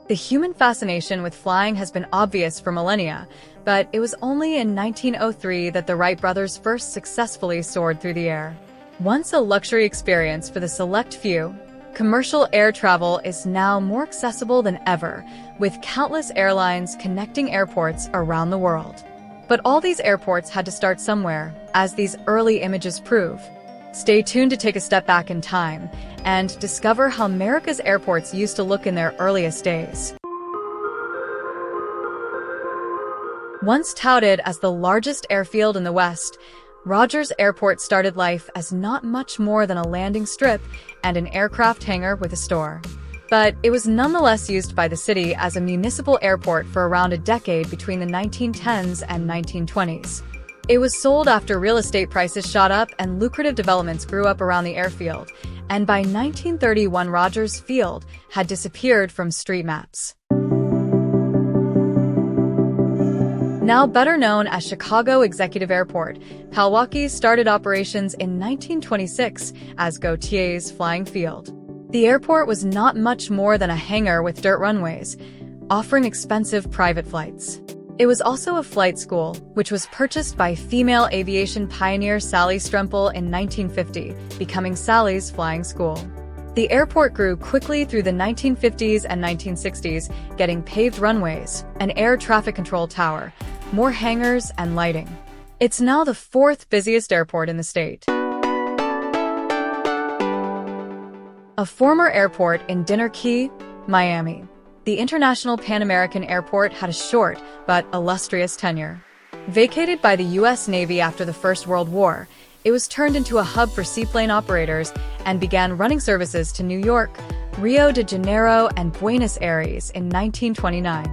The human fascination with flying has been obvious for millennia, but it was only in 1903 that the Wright brothers first successfully soared through the air. Once a luxury experience for the select few, commercial air travel is now more accessible than ever, with countless airlines connecting airports around the world. But all these airports had to start somewhere, as these early images prove. Stay tuned to take a step back in time and discover how America's airports used to look in their earliest days. Once touted as the largest airfield in the West, Rogers Airport started life as not much more than a landing strip and an aircraft hangar with a store. But it was nonetheless used by the city as a municipal airport for around a decade between the 1910s and 1920s. It was sold after real estate prices shot up and lucrative developments grew up around the airfield, and by 1931 Rogers Field had disappeared from street maps. Now better known as Chicago Executive Airport, Palwaukee started operations in 1926 as Gautier's Flying Field. The airport was not much more than a hangar with dirt runways, offering expensive private flights. It was also a flight school, which was purchased by female aviation pioneer Sally Strempel in 1950, becoming Sally's Flying School. The airport grew quickly through the 1950s and 1960s, getting paved runways, an air traffic control tower, more hangars, and lighting. It's now the fourth busiest airport in the state. A former airport in Dinner Key, Miami. The International Pan American Airport had a short but illustrious tenure. Vacated by the U.S. Navy after the First World War, it was turned into a hub for seaplane operators and began running services to New York, Rio de Janeiro, and Buenos Aires in 1929.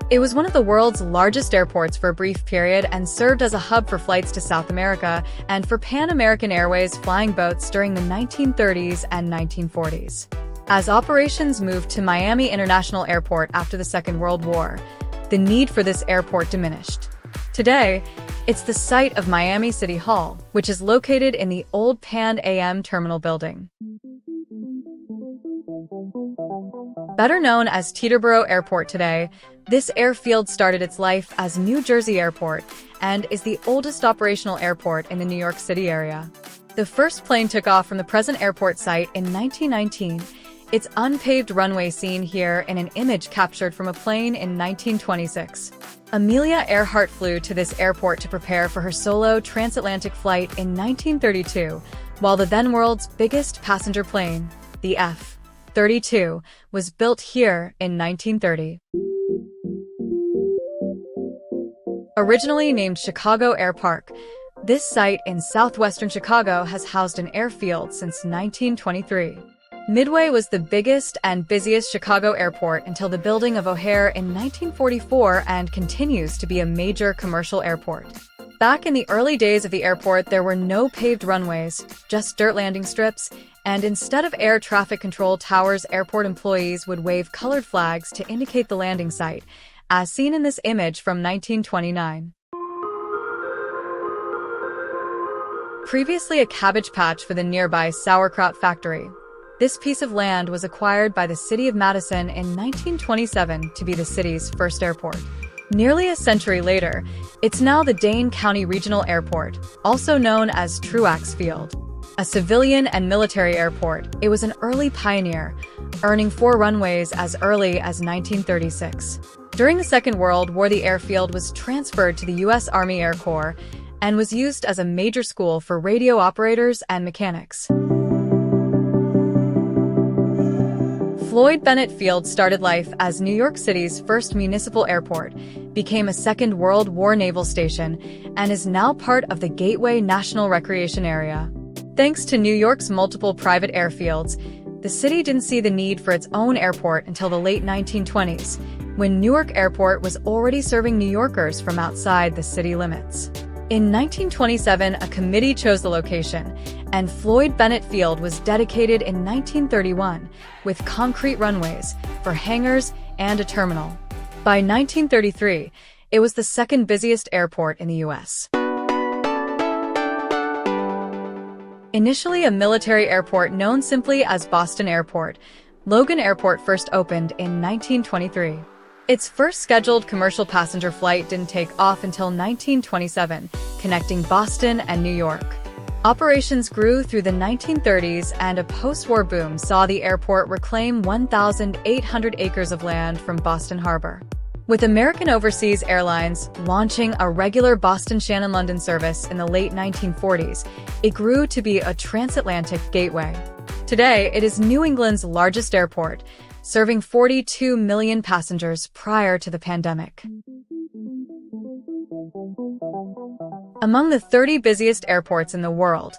It was one of the world's largest airports for a brief period and served as a hub for flights to South America and for Pan American Airways flying boats during the 1930s and 1940s. As operations moved to Miami International Airport after the Second World War, the need for this airport diminished. Today, it's the site of Miami City Hall, which is located in the old Pan Am Terminal building. Better known as Teterboro Airport today, this airfield started its life as New Jersey Airport and is the oldest operational airport in the New York City area. The first plane took off from the present airport site in 1919. Its unpaved runway seen here in an image captured from a plane in 1926. Amelia Earhart flew to this airport to prepare for her solo transatlantic flight in 1932, while the then world's biggest passenger plane, the F-32, was built here in 1930. Originally named Chicago Air Park, this site in southwestern Chicago has housed an airfield since 1923. Midway was the biggest and busiest Chicago airport until the building of O'Hare in 1944 and continues to be a major commercial airport. Back in the early days of the airport, there were no paved runways, just dirt landing strips, and instead of air traffic control towers, airport employees would wave colored flags to indicate the landing site, as seen in this image from 1929. Previously a cabbage patch for the nearby sauerkraut factory, this piece of land was acquired by the city of Madison in 1927 to be the city's first airport. Nearly a century later, it's now the Dane County Regional Airport, also known as Truax Field. A civilian and military airport, it was an early pioneer, earning 4 runways as early as 1936. During the Second World War, the airfield was transferred to the U.S. Army Air Corps and was used as a major school for radio operators and mechanics. Floyd Bennett Field started life as New York City's first municipal airport, became a Second World War naval station, and is now part of the Gateway National Recreation Area. Thanks to New York's multiple private airfields, the city didn't see the need for its own airport until the late 1920s, when Newark Airport was already serving New Yorkers from outside the city limits. In 1927, a committee chose the location, and Floyd Bennett Field was dedicated in 1931 with concrete runways for hangars and a terminal. By 1933, it was the second busiest airport in the U.S. Initially a military airport known simply as Boston Airport, Logan Airport first opened in 1923. Its first scheduled commercial passenger flight didn't take off until 1927, connecting Boston and New York. Operations grew through the 1930s, and a post-war boom saw the airport reclaim 1,800 acres of land from Boston Harbor. With American Overseas Airlines launching a regular Boston-Shannon-London service in the late 1940s, it grew to be a transatlantic gateway. Today, it is New England's largest airport, serving 42 million passengers prior to the pandemic. Among the 30 busiest airports in the world,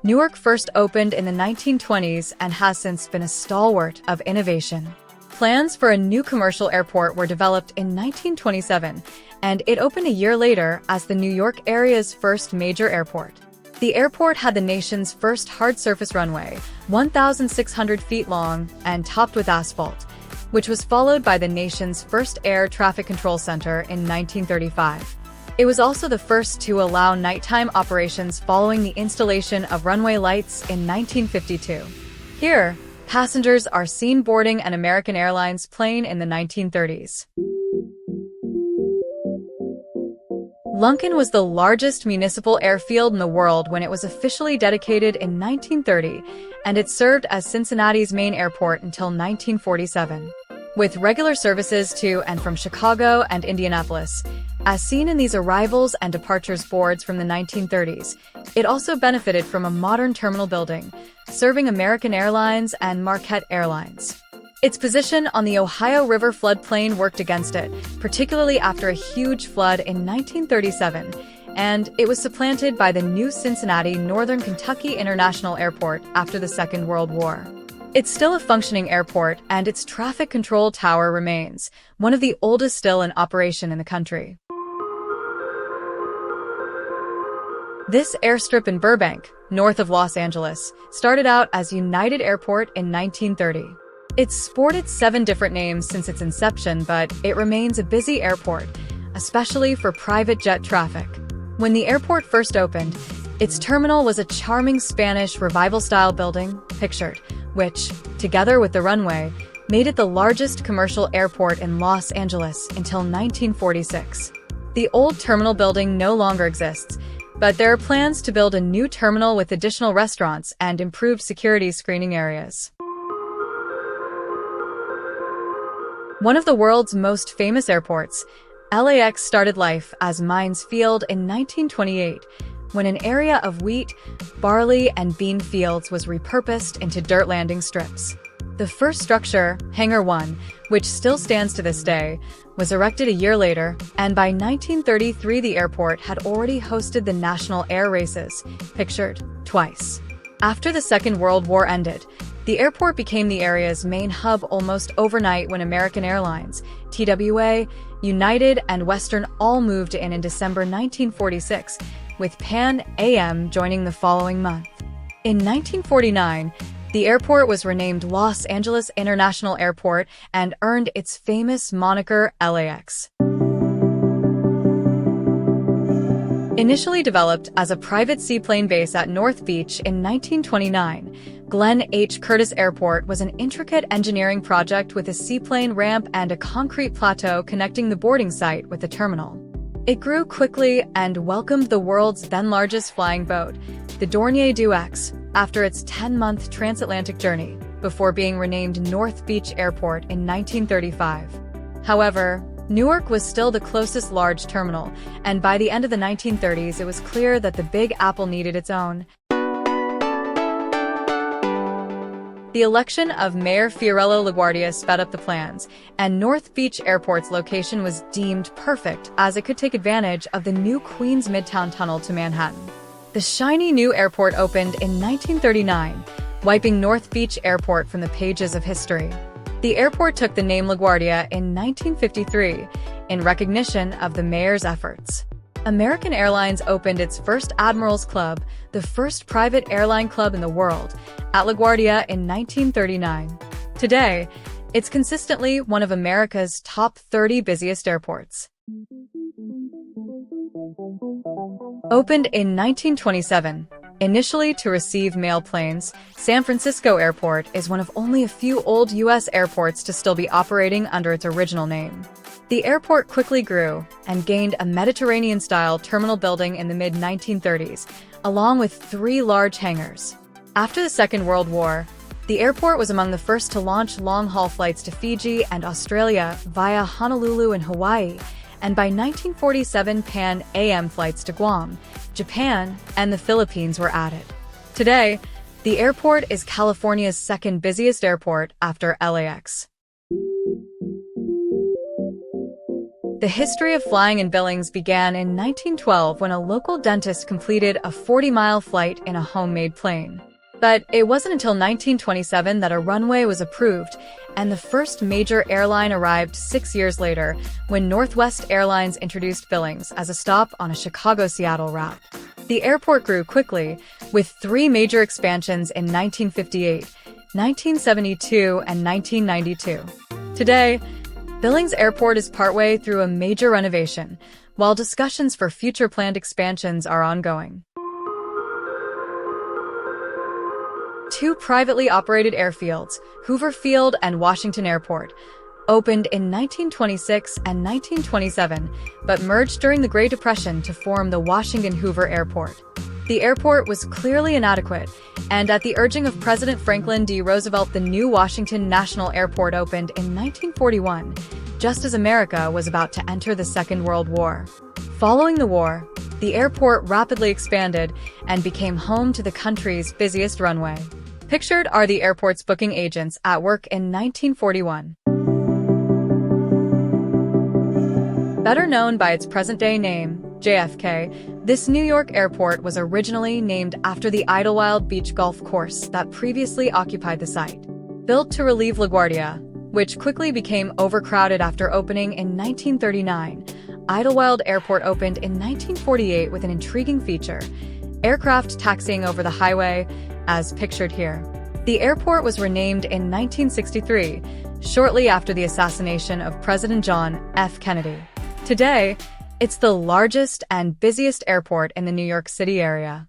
Newark first opened in the 1920s and has since been a stalwart of innovation. Plans for a new commercial airport were developed in 1927, and it opened a year later as the New York area's first major airport. The airport had the nation's first hard-surface runway, 1,600 feet long and topped with asphalt, which was followed by the nation's first air traffic control center in 1935. It was also the first to allow nighttime operations following the installation of runway lights in 1952. Here, passengers are seen boarding an American Airlines plane in the 1930s. Lunken was the largest municipal airfield in the world when it was officially dedicated in 1930, and it served as Cincinnati's main airport until 1947. With regular services to and from Chicago and Indianapolis, as seen in these arrivals and departures boards from the 1930s, it also benefited from a modern terminal building, serving American Airlines and Marquette Airlines. Its position on the Ohio River floodplain worked against it, particularly after a huge flood in 1937, and it was supplanted by the new Cincinnati Northern Kentucky International Airport after the Second World War. It's still a functioning airport, and its traffic control tower remains, one of the oldest still in operation in the country. This airstrip in Burbank, north of Los Angeles, started out as United Airport in 1930. It's sported 7 different names since its inception, but it remains a busy airport, especially for private jet traffic. When the airport first opened, its terminal was a charming Spanish revival-style building, pictured, which, together with the runway, made it the largest commercial airport in Los Angeles until 1946. The old terminal building no longer exists, but there are plans to build a new terminal with additional restaurants and improved security screening areas. One of the world's most famous airports, LAX started life as Mines Field in 1928, when an area of wheat, barley, and bean fields was repurposed into dirt landing strips. The first structure, Hangar 1, which still stands to this day, was erected a year later, and by 1933 the airport had already hosted the National Air Races, pictured twice. After the Second World War ended, the airport became the area's main hub almost overnight when American Airlines, TWA, United, and Western all moved in December 1946, with Pan Am joining the following month. In 1949, the airport was renamed Los Angeles International Airport and earned its famous moniker LAX. Initially developed as a private seaplane base at North Beach in 1929, Glenn H. Curtis Airport was an intricate engineering project with a seaplane ramp and a concrete plateau connecting the boarding site with the terminal. It grew quickly and welcomed the world's then-largest flying boat, the Dornier Du X, after its 10-month transatlantic journey, before being renamed North Beach Airport in 1935. However, Newark was still the closest large terminal, and by the end of the 1930s it was clear that the Big Apple needed its own. The election of Mayor Fiorello LaGuardia sped up the plans, and North Beach Airport's location was deemed perfect as it could take advantage of the new Queens Midtown Tunnel to Manhattan. The shiny new airport opened in 1939, wiping North Beach Airport from the pages of history. The airport took the name LaGuardia in 1953 in recognition of the mayor's efforts. American Airlines opened its first Admirals Club, the first private airline club in the world, at LaGuardia in 1939. Today, it's consistently one of America's top 30 busiest airports. Opened in 1927, initially to receive mail planes, San Francisco Airport is one of only a few old U.S. airports to still be operating under its original name. The airport quickly grew and gained a Mediterranean-style terminal building in the mid-1930s, along with 3 large hangars. After the Second World War, the airport was among the first to launch long-haul flights to Fiji and Australia via Honolulu and Hawaii, and by 1947 Pan Am flights to Guam, Japan, and the Philippines were added. Today, the airport is California's second busiest airport after LAX. The history of flying in Billings began in 1912 when a local dentist completed a 40-mile flight in a homemade plane. But it wasn't until 1927 that a runway was approved, and the first major airline arrived 6 years later when Northwest Airlines introduced Billings as a stop on a Chicago-Seattle route. The airport grew quickly, with 3 major expansions in 1958, 1972, and 1992. Today, Billings Airport is partway through a major renovation, while discussions for future planned expansions are ongoing. 2 privately operated airfields, Hoover Field and Washington Airport, opened in 1926 and 1927, but merged during the Great Depression to form the Washington-Hoover Airport. The airport was clearly inadequate, and at the urging of President Franklin D. Roosevelt, the new Washington National Airport opened in 1941, just as America was about to enter the Second World War. Following the war, the airport rapidly expanded and became home to the country's busiest runway. Pictured are the airport's booking agents at work in 1941. Better known by its present-day name, JFK, this New York airport was originally named after the Idlewild Beach golf course that previously occupied the site. Built to relieve LaGuardia, which quickly became overcrowded after opening in 1939, Idlewild Airport opened in 1948 with an intriguing feature: aircraft taxiing over the highway, as pictured here. The airport was renamed in 1963, shortly after the assassination of President John F. Kennedy. Today, it's the largest and busiest airport in the New York City area.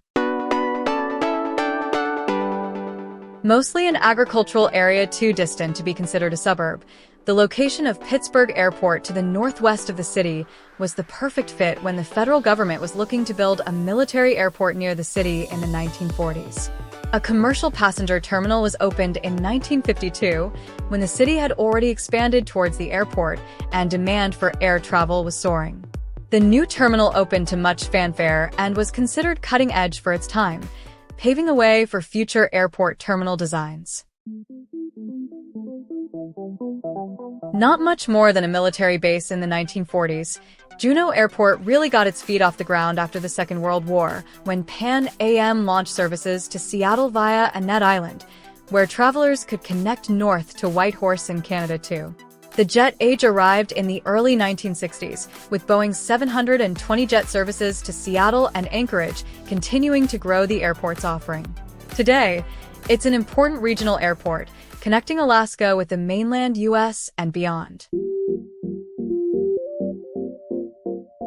Mostly an agricultural area too distant to be considered a suburb, the location of Pittsburgh Airport to the northwest of the city was the perfect fit when the federal government was looking to build a military airport near the city in the 1940s. A commercial passenger terminal was opened in 1952 when the city had already expanded towards the airport and demand for air travel was soaring. The new terminal opened to much fanfare and was considered cutting edge for its time, paving the way for future airport terminal designs. Not much more than a military base in the 1940s, Juneau Airport really got its feet off the ground after the Second World War, when Pan Am launched services to Seattle via Annette Island, where travelers could connect north to Whitehorse in Canada too. The jet age arrived in the early 1960s, with Boeing's 720 jet services to Seattle and Anchorage continuing to grow the airport's offering. Today, it's an important regional airport, connecting Alaska with the mainland U.S. and beyond.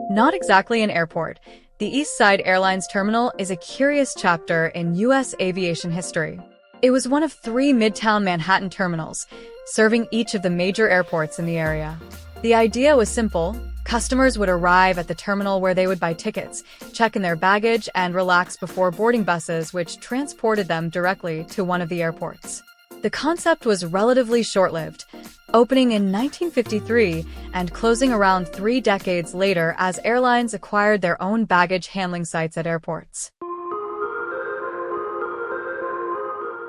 Not exactly an airport, the East Side Airlines Terminal is a curious chapter in U.S. aviation history. It was one of 3 Midtown Manhattan terminals, serving each of the major airports in the area. The idea was simple. Customers would arrive at the terminal where they would buy tickets, check in their baggage, and relax before boarding buses which transported them directly to one of the airports. The concept was relatively short-lived, opening in 1953 and closing around 3 decades later as airlines acquired their own baggage handling sites at airports.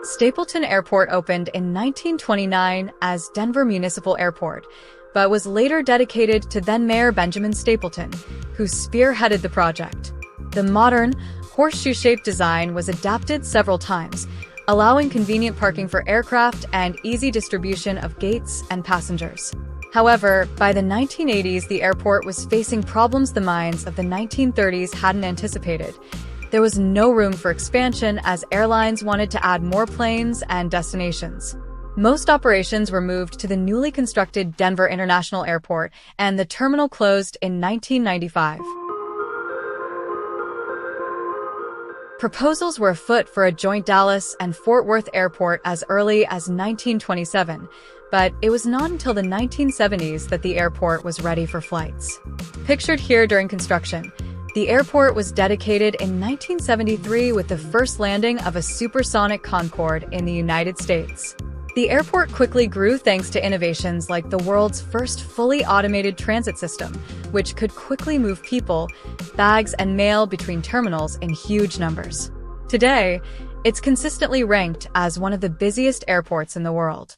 Stapleton Airport opened in 1929 as Denver Municipal Airport, but was later dedicated to then-Mayor Benjamin Stapleton, who spearheaded the project. The modern, horseshoe-shaped design was adapted several times, allowing convenient parking for aircraft and easy distribution of gates and passengers. However, by the 1980s, the airport was facing problems the minds of the 1930s hadn't anticipated. There was no room for expansion as airlines wanted to add more planes and destinations. Most operations were moved to the newly constructed Denver International Airport, and the terminal closed in 1995. Proposals were afoot for a joint Dallas and Fort Worth airport as early as 1927, but it was not until the 1970s that the airport was ready for flights. Pictured here during construction, the airport was dedicated in 1973 with the first landing of a supersonic Concorde in the United States. The airport quickly grew thanks to innovations like the world's first fully automated transit system, which could quickly move people, bags, and mail between terminals in huge numbers. Today, it's consistently ranked as one of the busiest airports in the world.